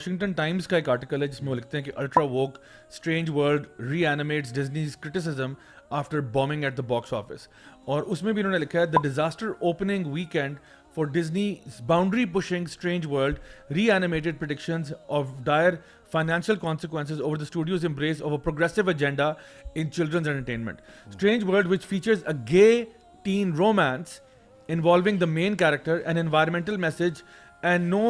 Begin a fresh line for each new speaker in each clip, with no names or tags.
Washington Times کا ایک article ہے جس میں وہ لکھتے ہیں کہ ultra woke strange world reanimates Disney's criticism after bombing at the box office. اور اس میں بھی انہوں نے لکھا ہے the disaster opening weekend for Disney boundary pushing strange world reanimated predictions of dire financial consequences over the studio's embrace of a progressive agenda in children's entertainment. Strange World, which features a gay teen romance involving the main character, an environmental message, and no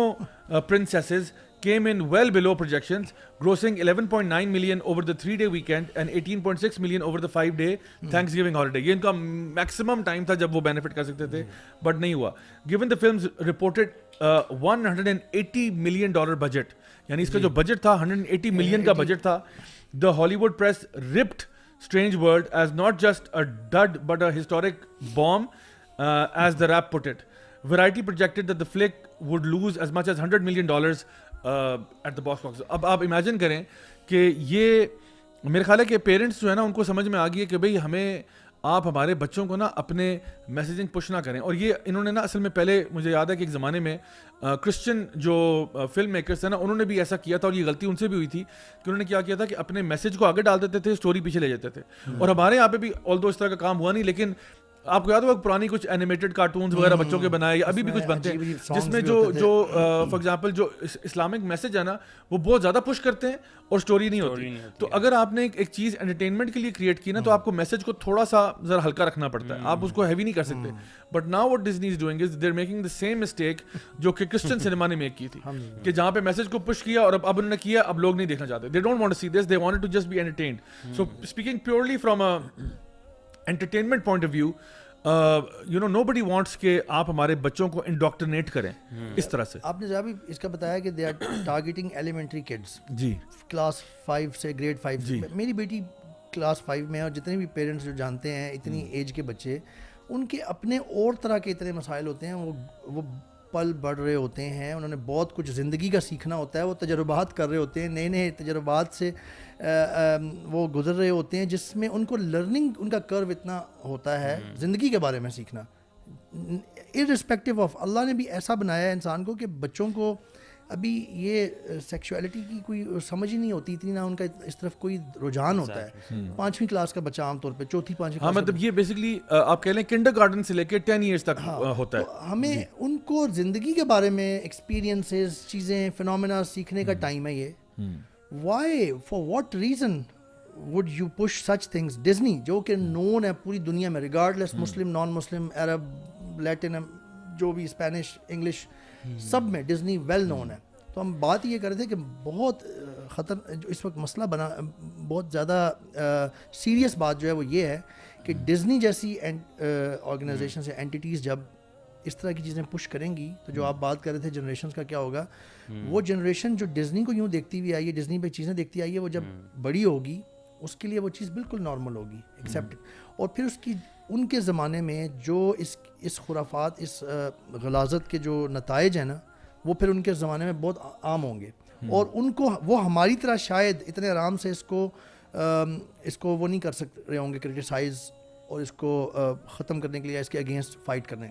princesses, came in well below projections, grossing 11.9 million over the 3-day weekend and 18.6 million over the 5-day Thanksgiving holiday. یہ ان کا maximum time تھا جب وہ benefit کر سکتے تھے, but نہیں ہوا. Given the film's reported $180 million budget, یعنی اس کا جو بجٹ تھا 180 ملین کا بجٹ تھا, the Hollywood press ripped Strange World as not just a dud but a historic bomb, as the Wrap put it. Variety projected that the flick would lose as much as $100 million at the box office. اب آپ imagine کریں کہ یہ میرے خیال ہے کہ parents جو ہے نا ان کو سمجھ میں آ گئی ہے کہ بھئی ہمیں آپ ہمارے بچوں کو نا اپنے میسیجنگ پش نہ کریں. اور یہ انہوں نے نا اصل میں پہلے مجھے یاد ہے کہ ایک زمانے میں کرسچن جو فلم میکرز ہیں نا انہوں نے بھی ایسا کیا تھا, اور یہ غلطی ان سے بھی ہوئی تھی کہ انہوں نے کیا تھا کہ اپنے میسیج کو آگے ڈال دیتے تھے, اسٹوری پیچھے لے جاتے تھے. اور ہمارے یہاں پہ بھی آل دو اس طرح کا کام ہوا نہیں, لیکن آپ کو یاد ہوگا پرانی کچھ اینیمیٹڈ کارٹونز وغیرہ بچوں کے بنائے یا ابھی بھی کچھ بنتے ہیں جس میں جو فار ایگزامپل جو اسلامک میسج ہے نا وہ بہت زیادہ پش کرتے ہیں اور اسٹوری نہیں ہوتی. تو اگر آپ نے ایک چیز انٹرٹینمنٹ کے لیے کریٹ کی نا تو آپ کو میسج کو تھوڑا سا ذرا ہلکا رکھنا پڑتا ہے, آپ اس کو ہیوی نہیں کر سکتے. But now what Disney is doing is they are making the same mistake جو کہ کرسچن سنیما نے میک کی تھی, کہ جہاں پہ میسج کو پش کیا اور اب انہوں نے کیا, اب لوگ نہیں دیکھنا چاہتے. They don't want to see this, they want to just be entertained. So speaking purely from entertainment point of view, nobody wants کہ آپ ہمارے بچوں کو انڈوکٹرینیٹ کریں اس طرح سے.
آپ نے جب اس کا بتایا کہ they are targeting elementary kids,
جی
کلاس 5 سے گریڈ 5 سے. میری بیٹی کلاس 5 میں, اور جتنے بھی پیرنٹس جو جانتے ہیں اتنی ایج کے بچے, ان کے اپنے اور طرح کے اتنے مسائل ہوتے ہیں, وہ پل بڑھ رہے ہوتے ہیں, انہوں نے بہت کچھ زندگی کا سیکھنا ہوتا ہے, وہ تجربات کر رہے ہوتے ہیں, نئے نئے تجربات سے وہ گزر رہے ہوتے ہیں, جس میں ان کو لرننگ ان کا کرو اتنا ہوتا ہے زندگی کے بارے میں سیکھنا. ارسپیکٹو آف اللہ نے بھی ایسا بنایا ہے انسان کو کہ بچوں کو ابھی یہ سیکشولیٹی کی کوئی سمجھ ہی نہیں ہوتی اتنی, نہ ان کا اس طرف کوئی رجحان ہوتا ہے. 5ویں کلاس کا بچہ عام طور پہ 4تھی 5ویں
ہاں, مطلب یہ بیسکلی آپ کہہ لیں کنڈر گارڈن سے لے کے 10 ایئرس تک ہوتا ہے.
ہمیں ان کو زندگی کے بارے میں ایکسپیرینسز, چیزیں, فنومینا سیکھنے کا ٹائم ہے یہ. Why, for what reason would you push such things. Disney جو کہ نون ہے پوری دنیا میں, ریگارڈلیس مسلم, نان مسلم, عرب, لیٹن, جو بھی اسپینش, انگلش, سب میں ڈزنی ویل نون ہے. تو ہم بات یہ کر رہے تھے کہ بہت جو اس وقت مسئلہ بنا, بہت زیادہ سیریس بات جو ہے وہ یہ ہے کہ ڈزنی جیسی آرگنائزیشن سے اینٹیٹیز جب اس طرح کی چیزیں پش کریں گی تو جو آپ بات کر رہے تھے جنریشنز کا کیا ہوگا. وہ جنریشن جو ڈزنی کو یوں دیکھتی ہوئی آئی ہے, ڈزنی پہ چیزیں دیکھتی آئی ہے, وہ جب بڑی ہوگی اس کے لیے وہ چیز بالکل نارمل ہوگی, ایکسیپٹ. اور پھر اس کی ان کے زمانے میں جو اس خرافات, اس غلاظت کے جو نتائج ہیں نا, وہ پھر ان کے زمانے میں بہت عام ہوں گے. اور ان کو وہ ہماری طرح شاید اتنے آرام سے اس کو وہ نہیں کر سکتے رہے ہوں گے کرٹیسائز, اور اس کو ختم کرنے کے لیے اس کے اگینسٹ فائٹ کرنے.